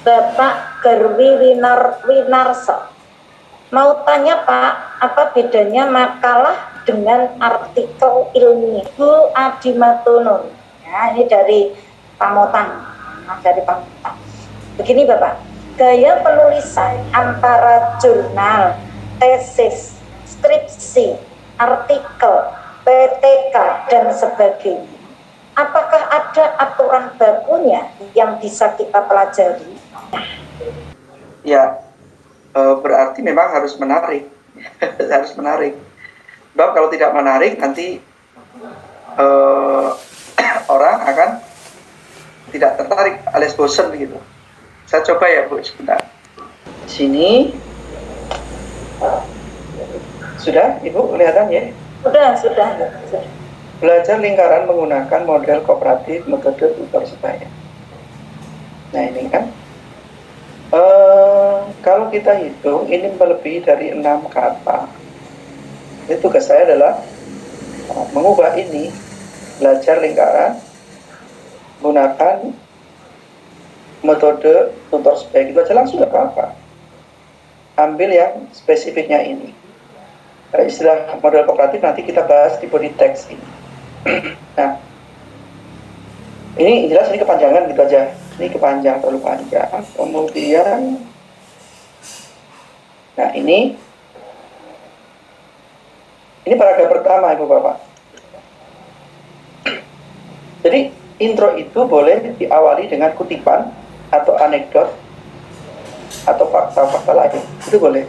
Bapak Gerwi Winarso. Mau tanya Pak, apa bedanya makalah dengan artikel ilmiah? Bu Adimatunun. Ya, ini dari Pamotan. Begini Bapak, gaya penulisan antara jurnal, tesis, skripsi, artikel, PTK, dan sebagainya. Apakah ada aturan bakunya yang bisa kita pelajari? Ya, berarti memang harus menarik. Harus menarik. Sebab kalau tidak menarik, nanti orang akan tidak tertarik alias bosan begitu. Saya coba ya Bu, sebentar. Sini. Sudah, Ibu, kelihatan ya? Sudah. Belajar lingkaran menggunakan model kooperatif metode tutor sebaya. Nah ini kan, kalau kita hitung ini melebihi dari 6 kata. Jadi tugas saya adalah mengubah ini, belajar lingkaran menggunakan metode tutor sebaya. Itu aja langsung nggak apa-apa. Ambil yang spesifiknya ini. Istilah model kooperatif nanti kita bahas di body text ini. Nah, ini jelas ini kepanjangan gitu aja. Ini kepanjang, terlalu panjang. Kemudian, nah ini paragraf pertama Ibu Bapak. Jadi intro itu boleh diawali dengan kutipan atau anekdot atau fakta-fakta lain. Itu boleh.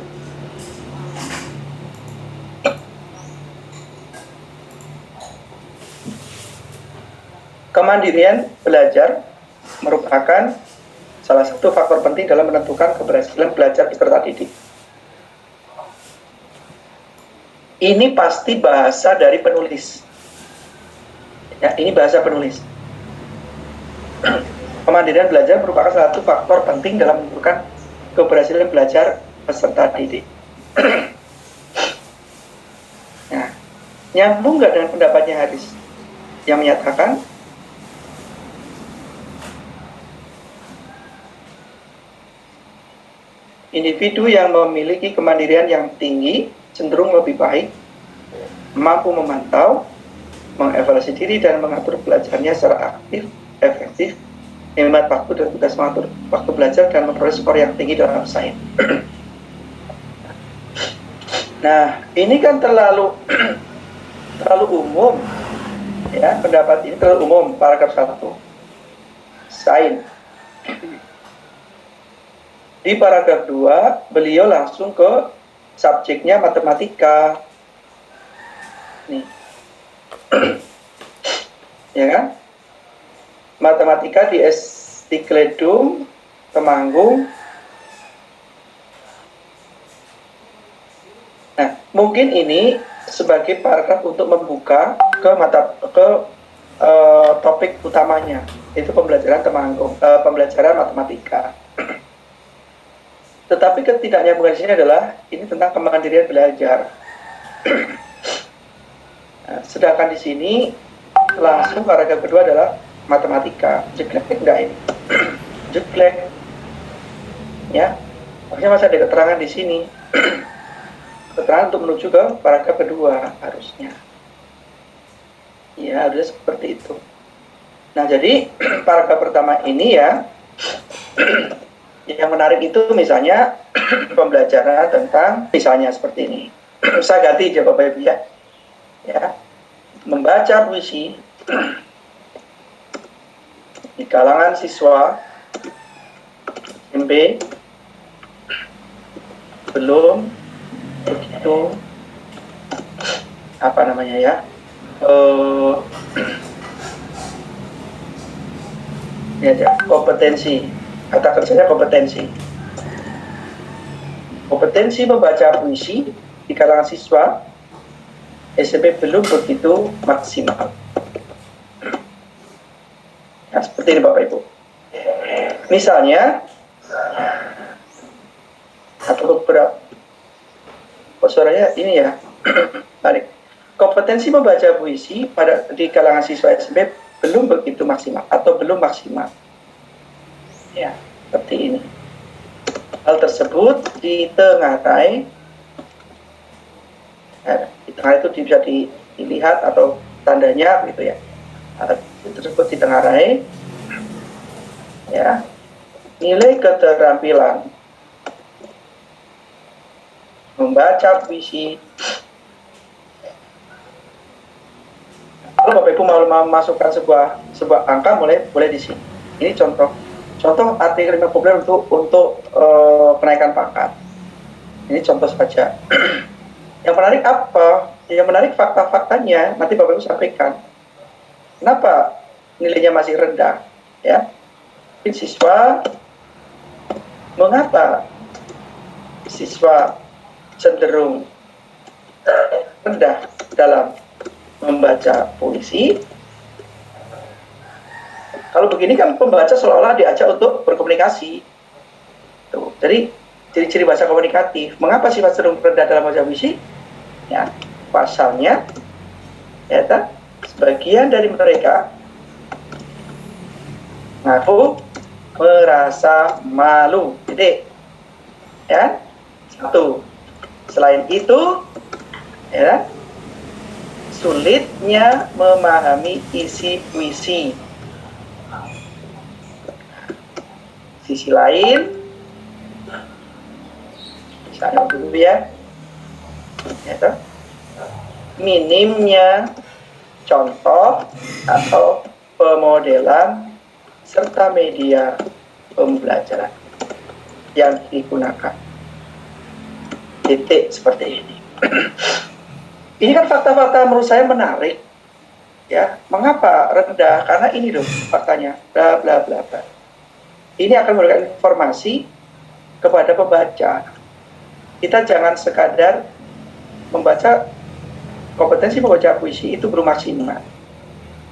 Kemandirian belajar merupakan salah satu faktor penting dalam menentukan keberhasilan belajar peserta didik. Ini pasti bahasa dari penulis. Ya, ini bahasa penulis. Kemandirian belajar merupakan salah satu faktor penting dalam menentukan keberhasilan belajar peserta didik. Nah, nyambung nggak dengan pendapatnya Haris yang menyatakan individu yang memiliki kemandirian yang tinggi cenderung lebih baik, mampu memantau, mengevaluasi diri dan mengatur belajarnya secara aktif, efektif, hemat waktu dan tugas mengatur waktu belajar dan memperoleh skor yang tinggi dalam sains. Nah, ini kan terlalu umum, ya, pendapat ini terlalu umum, paragraf 1. Sains. Di paragraf 2, beliau langsung ke subjeknya matematika. Nih. Ya kan? Matematika di Estikledum, Temanggung. Nah, mungkin ini sebagai paragraf untuk membuka ke topik utamanya, itu pembelajaran Temanggung, pembelajaran matematika. Tetapi ketidaknyambungan di sini adalah ini tentang kemandirian belajar. Nah, sedangkan di sini langsung paragraf kedua adalah matematika. Jeglek enggak ini? Jeglek. Ya. Harusnya masih ada keterangan di sini. Keterangan untuk menuju ke paragraf kedua harusnya. Ya, harusnya seperti itu. Nah, jadi paragraf pertama ini ya yang menarik itu misalnya pembelajaran tentang misalnya seperti ini. Saya ganti aja Bapak Ibu ya. Membaca puisi di kalangan siswa SMP belum begitu apa namanya ya, ini aja kompetensi, kata kerjanya kompetensi membaca puisi di kalangan siswa SMP belum begitu maksimal. Nah, seperti ini Bapak Ibu. Misalnya atau beberapa suaranya ini ya. Balik. Kompetensi membaca puisi di kalangan siswa SMP belum begitu maksimal atau belum maksimal. Ya. seperti ini. Hal tersebut ditengarai. Di tengah itu bisa dilihat atau tandanya gitu ya. Hal tersebut ditengarai. Ya. Nilai keterampilan membaca puisi. Kalau Bapak Ibu mau memasukkan sebuah angka, boleh di sini. Ini contoh artikel 5 populer untuk kenaikan pangkat. Ini contoh saja. Yang menarik apa? Yang menarik fakta-faktanya nanti Bapak Ibu sampaikan. Kenapa nilainya masih rendah? Ya, siswa, mengapa siswa cenderung rendah dalam membaca puisi? Kalau begini kan pembaca seolah-olah diajak untuk berkomunikasi. Tuh. Jadi ciri-ciri bahasa komunikatif. Mengapa sifat cenderung rendah dalam membaca puisi? Ya, pasalnya, ya, sebagian dari mereka ngaku merasa malu. Titik. Ya, satu. Selain itu, ya, sulitnya memahami isi puisi. Sisi lain, misalnya dulu ya, minimnya contoh atau pemodelan serta media pembelajaran yang digunakan. Titik seperti ini. Ini kan fakta-fakta menurut saya menarik, ya. Mengapa rendah? Karena ini loh faktanya, bla bla bla bla. Ini akan memberikan informasi kepada pembaca. Kita jangan sekadar membaca, kompetensi membaca puisi itu belum maksimal,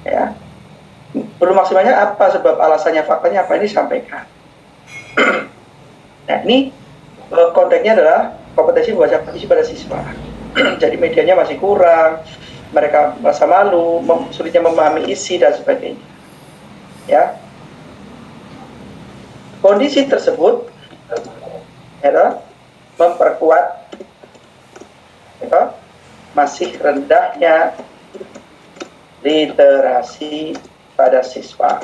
ya. Belum maksimalnya apa? Sebab alasannya, faktanya apa, ini sampaikan. Nah, ini konteksnya adalah kompetensi membaca puisi pada siswa. Jadi medianya masih kurang, mereka merasa malu, sulitnya memahami isi dan sebagainya. Ya, kondisi tersebut ya, memperkuat ya, masih rendahnya literasi pada siswa.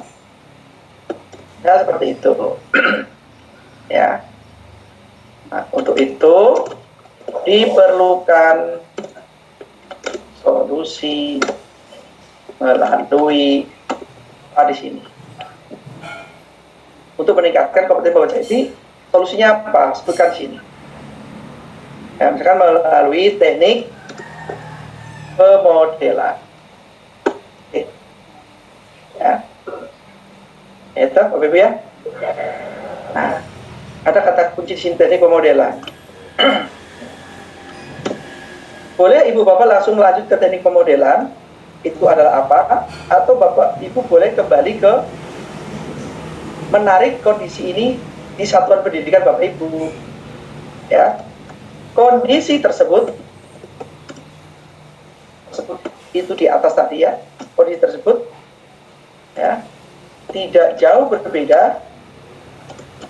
Ya, seperti itu. Ya. Nah, untuk itu diperlukan solusi melalui di sini. Untuk meningkatkan kompetensi membaca ini, solusinya apa? Sebutkan sini. Ya, misalkan melalui teknik pemodelan. Ya. Itu Bapak Ibu ya. Nah, ada kata kunci di sini, teknik pemodelan. Boleh Ibu Bapak langsung lanjut ke teknik pemodelan, itu adalah apa? Atau Bapak Ibu boleh kembali ke menarik kondisi ini di satuan pendidikan Bapak Ibu. Ya. Kondisi tersebut itu di atas tadi ya. Kondisi tersebut ya tidak jauh berbeda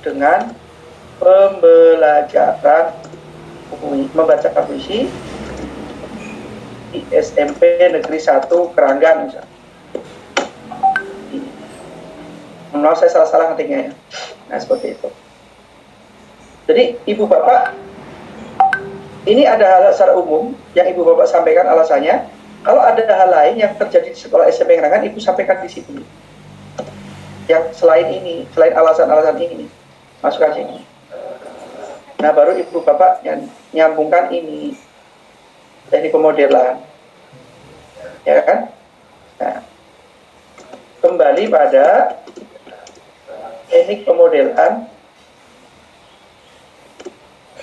dengan pembelajaran membaca puisi di SMP Negeri 1 Keranggan misalnya. Menurut saya salah-salah ngetiknya ya. Nah, seperti itu. Jadi Ibu Bapak, ini ada hal secara umum yang Ibu Bapak sampaikan alasannya. Kalau ada hal lain yang terjadi di sekolah SMP Keranggan, Ibu sampaikan di sini. Yang selain ini, selain alasan-alasan ini, masukkan sini. Nah, baru Ibu Bapak nyambungkan ini. Teknik pemodelan, ya kan? Nah, kembali pada teknik pemodelan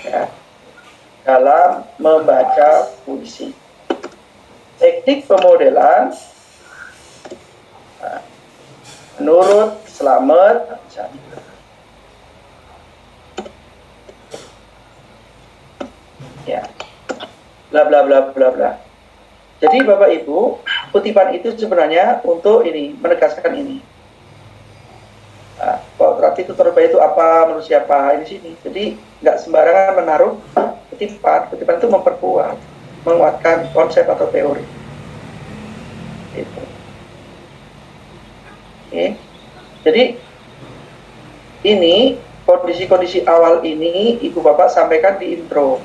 ya, dalam membaca puisi. Teknik pemodelan nah, menurut Slamet ya, bla bla bla bla bla. Jadi Bapak Ibu, kutipan itu sebenarnya untuk ini, menegaskan ini. Nah, arti tutor itu apa, menurut siapa, ini sini. Jadi nggak sembarangan menaruh kutipan. Kutipan itu memperkuat, menguatkan konsep atau teori. Gitu. Oke. Jadi ini kondisi-kondisi awal ini Ibu Bapak sampaikan di intro.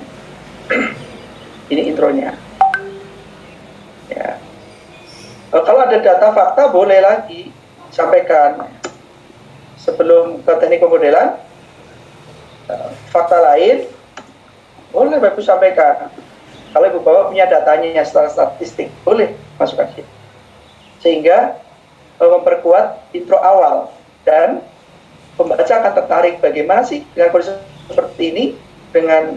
Ini intronya. Ya. Kalau ada data fakta boleh lagi sampaikan. Sebelum ke teknik pemodelan, fakta lain boleh Bapak sampaikan. Kalau Ibu Bapak punya datanya secara statistik, boleh masukkan sini. Sehingga memperkuat intro awal dan pembaca akan tertarik bagaimana sih dengan kondisi seperti ini, dengan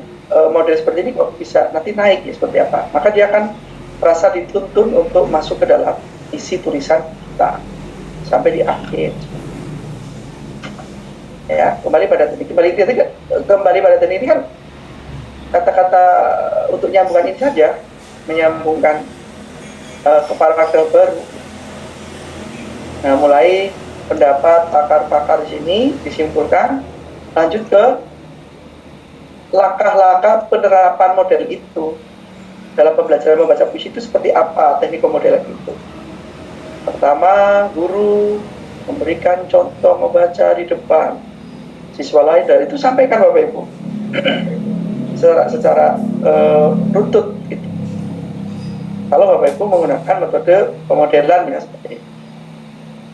model seperti ini kok bisa nanti naik ya seperti apa. Maka dia akan merasa dituntun untuk masuk ke dalam isi tulisan kita sampai di akhir. Ya, kembali pada teknik ini kan kata-kata untuk nyambungan ini saja, menyambungkan ke paragraf baru. Nah, mulai pendapat pakar-pakar di sini disimpulkan, lanjut ke langkah-langkah penerapan model itu dalam pembelajaran membaca puisi itu seperti apa teknik pemodelan itu. Pertama, guru memberikan contoh membaca di depan. Siswa lain dari itu sampaikan Bapak Ibu secara runtut gitu. Kalau Bapak Ibu menggunakan metode pemodelan ya seperti itu.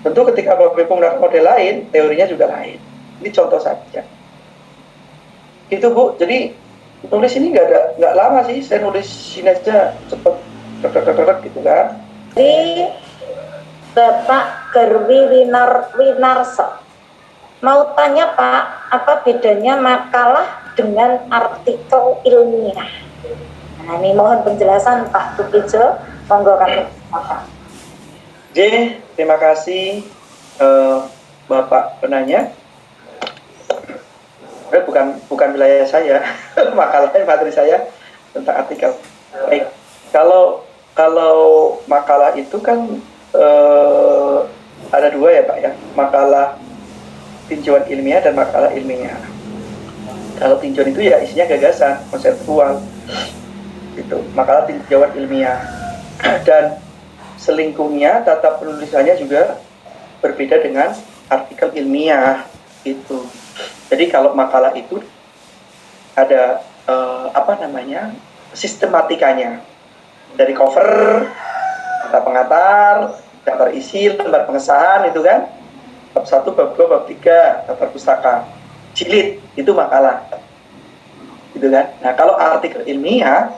Tentu ketika Bapak Ibu menggunakan model lain, teorinya juga lain. Ini contoh saja. Itu Bu, jadi nulis ini nggak lama sih, saya nulis sini aja cepet gitu kan. Jadi Bapak Gerwi Winarso mau tanya Pak, apa bedanya makalah dengan artikel ilmiah? Nah ini mohon penjelasan Pak Tukijo, monggo kami Bapak. J, terima kasih Bapak penanya. Bukan wilayah saya, makalahnya materi saya tentang artikel. Baik, kalau makalah itu kan ada dua ya Pak ya, makalah tinjauan ilmiah dan makalah ilmiah. Kalau tinjauan itu ya isinya gagasan, konseptual, gitu. Makalah tinjauan ilmiah dan selingkungnya, tata penulisannya juga berbeda dengan artikel ilmiah, gitu. Jadi kalau makalah itu ada sistematikanya dari cover, kata pengantar, daftar isi, lembar pengesahan itu kan. Bab 1, bab 2, bab 3, daftar pustaka. Jilid, itu makalah. Gitu kan. Nah, kalau artikel ilmiah,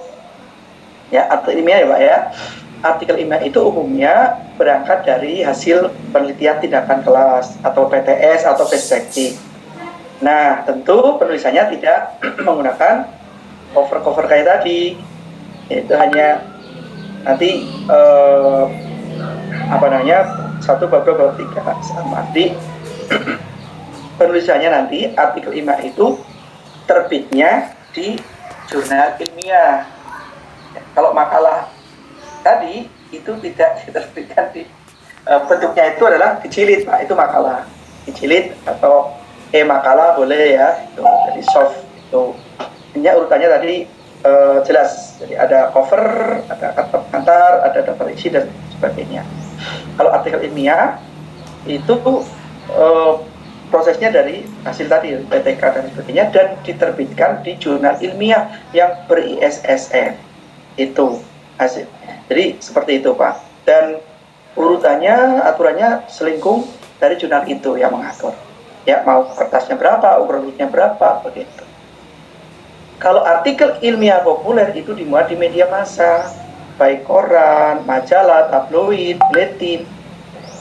ya artikel ilmiah ya Pak ya, artikel ilmiah itu umumnya berangkat dari hasil penelitian tindakan kelas, atau PTS, atau perspektif. Nah, tentu penulisannya tidak menggunakan cover-cover kayak tadi. Itu hanya nanti, 1, bab 2, bab 3 sama di penulisannya nanti artikel ilmiah itu terbitnya di jurnal ilmiah. Kalau makalah tadi itu tidak diterbitkan di bentuknya itu adalah dijilid Pak, itu makalah dijilid atau makalah boleh ya, itu jadi soft itu. Ini urutannya tadi jelas, jadi ada cover, ada kata pengantar, ada daftar isi dan sebagainya. Kalau artikel ilmiah itu prosesnya dari hasil tadi PTK dan sebagainya dan diterbitkan di jurnal ilmiah yang ber-ISSN itu hasil. Jadi seperti itu Pak. Dan urutannya, aturannya selingkung dari jurnal itu yang mengatur. Ya mau kertasnya berapa, ukurannya berapa, begitu. Kalau artikel ilmiah populer itu dimuat di media massa, baik koran, majalah, tabloid, buletin.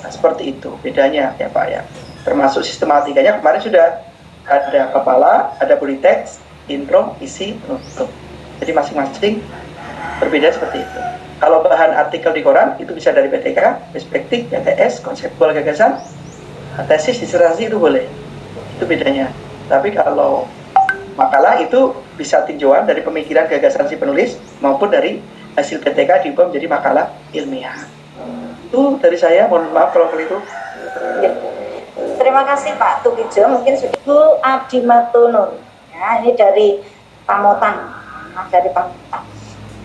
Nah, seperti itu bedanya ya Pak ya. Termasuk sistematikanya kemarin sudah ada kepala, ada body text, intro, isi, penutup. Jadi masing-masing berbeda seperti itu. Kalau bahan artikel di koran itu bisa dari PTK, perspektif, PTS, konseptual gagasan, tesis, disertasi itu boleh. Itu bedanya. Tapi kalau makalah itu bisa tinjauan dari pemikiran gagasan si penulis maupun dari hasil PTK diubah menjadi makalah ilmiah. Itu dari saya, mohon maaf kalau keliru. Ya. Terima kasih Pak Tukijo. Mungkin sudah Bu Adimatunun. Ya, ini dari Pamotan. Dari Pamotan.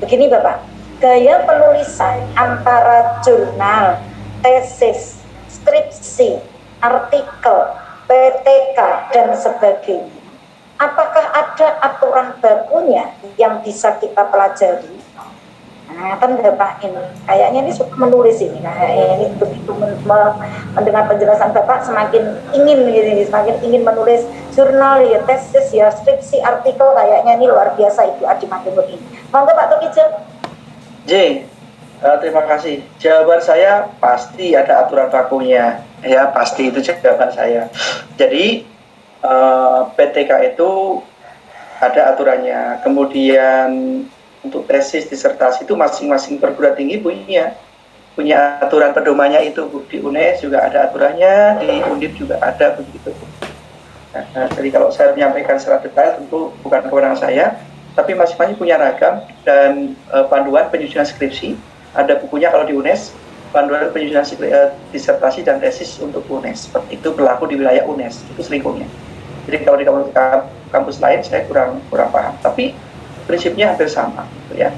Begini Bapak, gaya penulisan antara jurnal, tesis, skripsi, artikel, PTK, dan sebagainya. Apakah ada aturan bakunya yang bisa kita pelajari? Nah, kan Bapak ini, kayaknya ini suka menulis ini, ini begitu mendengar penjelasan Bapak semakin ingin menulis jurnal ya, tesis ya, skripsi, artikel, kayaknya ini luar biasa itu Adimatunun ini. Monggo Pak Tukijo. Terima kasih. Jawaban saya pasti ada aturan bakunya, ya pasti itu jawaban saya. Jadi PTK itu ada aturannya. Kemudian untuk tesis, disertasi itu masing-masing perguruan tinggi punya aturan pedomannya itu. Di UNES juga ada aturannya, di Undip juga ada begitu. Nah, jadi kalau saya menyampaikan secara detail tentu bukan kewenangan saya, tapi masing-masing punya ragam dan panduan penyusunan skripsi. Ada bukunya kalau di UNES, panduan penyusunan disertasi dan tesis untuk UNES. Seperti itu berlaku di wilayah UNES, itu selingkuhnya. Jadi kalau di kampus lain saya kurang paham, tapi prinsipnya hampir sama, gitu ya.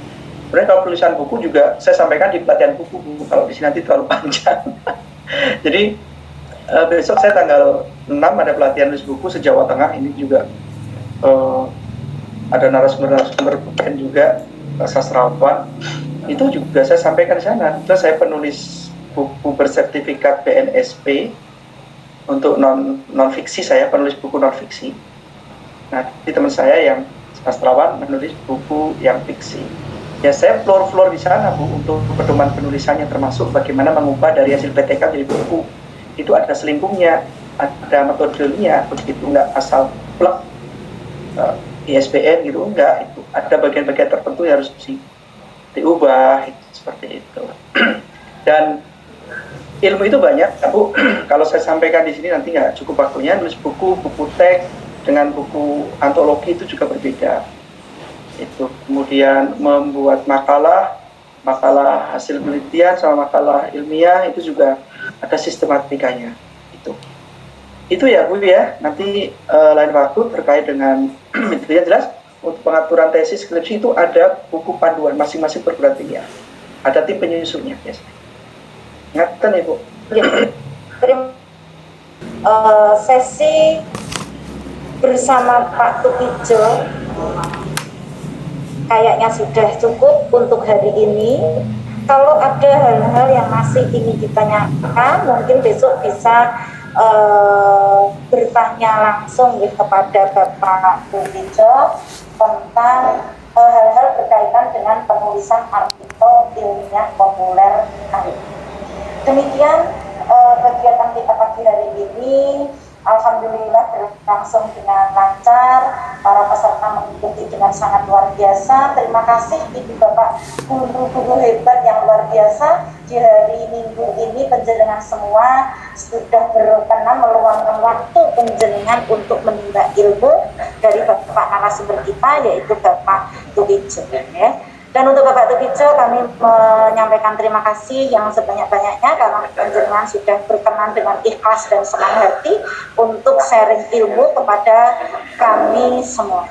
Sebenarnya kalau tulisan buku juga saya sampaikan di pelatihan buku, kalau di sini nanti terlalu panjang. Jadi besok saya tanggal 6 ada pelatihan tulis buku se-Jawa Tengah, ini juga ada narasumber bukan juga sastrawan. Itu juga saya sampaikan di sana. Terus saya penulis buku bersertifikat BNSP untuk non fiksi, saya penulis buku non fiksi. Nah, di teman saya yang sastrawan menulis buku yang fiksi. Ya saya floor di sana Bu untuk pedoman penulisannya, termasuk bagaimana mengubah dari hasil PTK jadi buku. Itu ada selingkungnya, ada metodenya, begitu nggak asal plek ISBN gitu, enggak. Itu ada bagian-bagian tertentu yang harus diubah, seperti itu. Dan ilmu itu banyak, Bu. Kalau saya sampaikan di sini nanti nggak cukup waktunya. Nulis buku teks dengan buku antologi itu juga berbeda. Itu kemudian membuat makalah hasil penelitian sama makalah ilmiah itu juga ada sistematikanya. Itu ya Bu ya. Nanti lain waktu terkait dengan itu ya, jelas untuk pengaturan tesis skripsi itu ada buku panduan masing-masing perguruan tinggi. Ada tim penyusunnya biasanya. Ingatkan Ibu. Ya. Sesi bersama Pak Tukijo kayaknya sudah cukup untuk hari ini. Kalau ada hal-hal yang masih ingin ditanyakan, mungkin besok bisa bertanya langsung kepada Bapak Tukijo tentang hal-hal berkaitan dengan penulisan artikel ilmiah populer kali ini. Demikian kegiatan kita pagi hari ini. Alhamdulillah berlangsung dengan lancar, para peserta mengikuti dengan sangat luar biasa. Terima kasih Ibu Bapak guru-guru hebat yang luar biasa. Di hari Minggu ini penjenengan semua sudah berkenan meluangkan waktu penjenengan untuk menimba ilmu dari Bapak narasumber kita, yaitu Bapak Tukijo. Ya. Dan untuk Bapak Tukijo kami menyampaikan terima kasih yang sebanyak-banyaknya karena penjenengan sudah berkenan dengan ikhlas dan senang hati untuk sharing ilmu kepada kami semua.